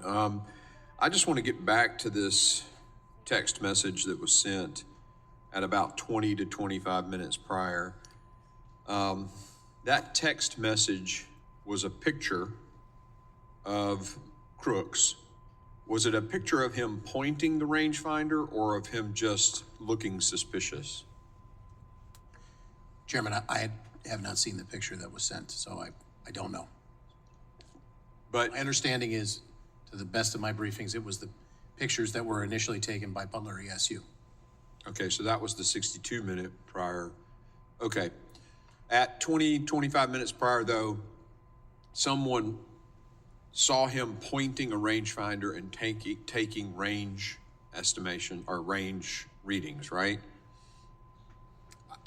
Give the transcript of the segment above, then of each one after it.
everyone. I just want to get back to this text message that was sent at about 20 to 25 minutes prior. That text message was a picture of Crooks. Was it a picture of him pointing the rangefinder or of him just looking suspicious? Chairman, I have not seen the picture that was sent, so I don't know. But my understanding is, to the best of my briefings, it was the pictures that were initially taken by Butler ESU. Okay, so that was the 62-minute prior. Okay. At 20, 25 minutes prior, though, someone saw him pointing a rangefinder and taking range estimation or range readings, right?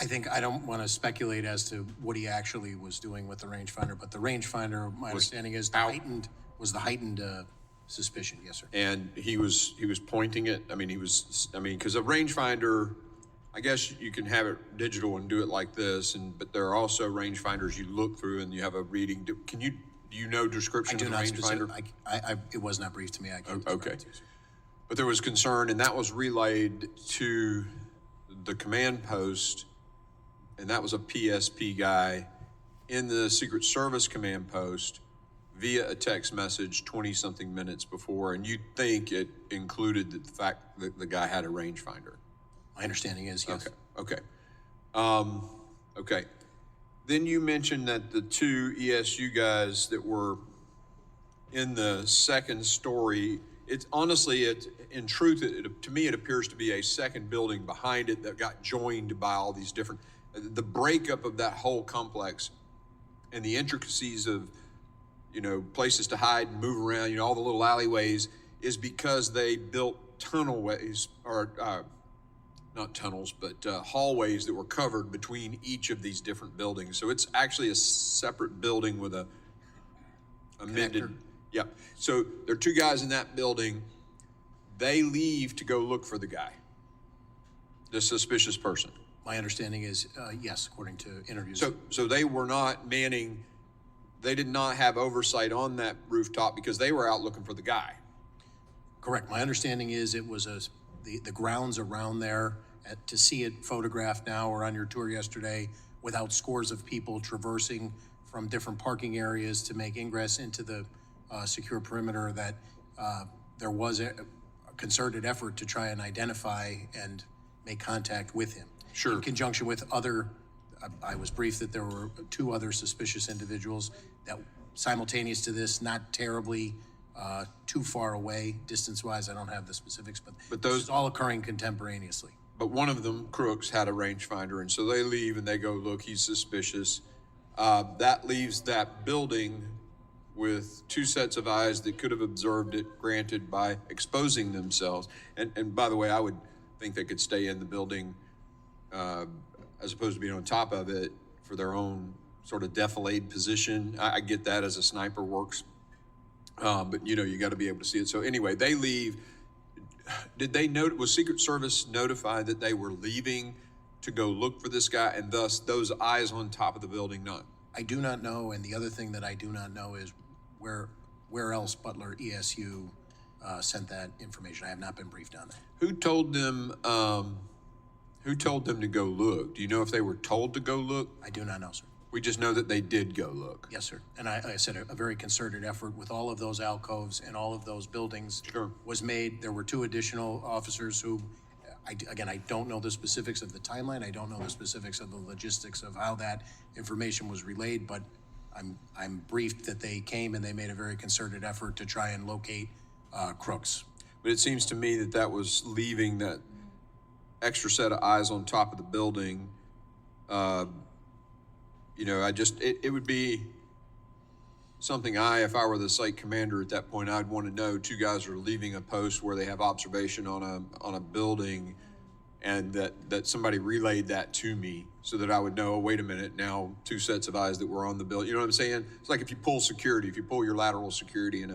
I don't want to speculate as to what he actually was doing with the rangefinder, but the rangefinder, my understanding is, was the heightened suspicion. Yes, sir. And he was pointing it. Because a rangefinder, I guess you can have it digital and do it like this, but there are also rangefinders you look through and you have a reading. Do you know description of the rangefinder? It was not briefed to me. I can't. Okay. But there was concern, and that was relayed to the command post, and that was a PSP guy in the Secret Service command post via a text message 20-something minutes before, and you'd think it included the fact that the guy had a rangefinder. My understanding is, yes. Okay. Okay. Then you mentioned that the two ESU guys that were in the second story, in truth, to me, it appears to be a second building behind it that got joined by all these different, the breakup of that whole complex and the intricacies of, places to hide and move around, all the little alleyways, is because they built tunnelways, or not tunnels, but hallways that were covered between each of these different buildings. So it's actually a separate building with a amended. Connector. Yep. So there are two guys in that building. They leave to go look for the guy, the suspicious person. My understanding is, yes, according to interviews. So they were not manning, they did not have oversight on that rooftop because they were out looking for the guy. Correct. My understanding is it was the grounds around there, to see it photographed now or on your tour yesterday, without scores of people traversing from different parking areas to make ingress into the secure perimeter, that there was a concerted effort to try and identify and make contact with him. Sure. In conjunction with other, I was briefed that there were two other suspicious individuals that simultaneous to this, not terribly too far away distance-wise. I don't have the specifics, but those is all occurring contemporaneously. But one of them, Crooks, had a rangefinder, and so they leave and they go look. He's suspicious. That leaves that building with two sets of eyes that could have observed it, granted, by exposing themselves. And by the way, I would think they could stay in the building as opposed to being on top of it for their own sort of defilade position. I get that as a sniper works. But you got to be able to see it. So anyway, they leave. Did they was Secret Service notified that they were leaving to go look for this guy, and thus those eyes on top of the building not? I do not know, and the other thing that I do not know is where else Butler ESU sent that information. I have not been briefed on that. Who told them to go look? Do you know if they were told to go look? I do not know, sir. We just know that they did go look. Yes, sir. And I said a very concerted effort with all of those alcoves and all of those buildings was made. There were two additional officers who, I don't know the specifics of the timeline. I don't know the specifics of the logistics of how that information was relayed, but I'm briefed that they came and they made a very concerted effort to try and locate Crooks. But it seems to me that was leaving that extra set of eyes on top of the building. It would be something if I were the site commander at that point, I'd want to know two guys are leaving a post where they have observation on a building, and that somebody relayed that to me so that I would know, oh, wait a minute, now two sets of eyes that were on the building. You know what I'm saying? It's like if you pull your lateral security in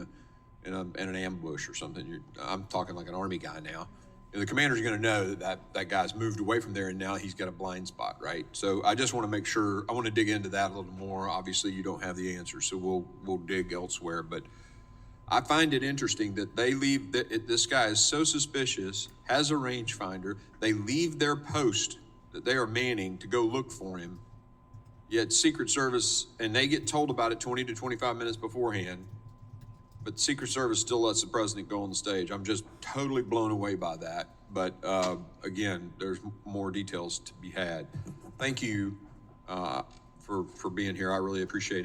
an ambush or something. I'm talking like an Army guy now. The commander's going to know that guy's moved away from there and now he's got a blind spot, right? So I just want to make sure, I want to dig into that a little more. Obviously, you don't have the answer, so we'll dig elsewhere. But I find it interesting that they leave, this guy is so suspicious, has a rangefinder, they leave their post that they are manning to go look for him, yet Secret Service, and they get told about it 20 to 25 minutes beforehand, but Secret Service still lets the president go on the stage. I'm just totally blown away by that. But again, there's more details to be had. Thank you for being here. I really appreciate it.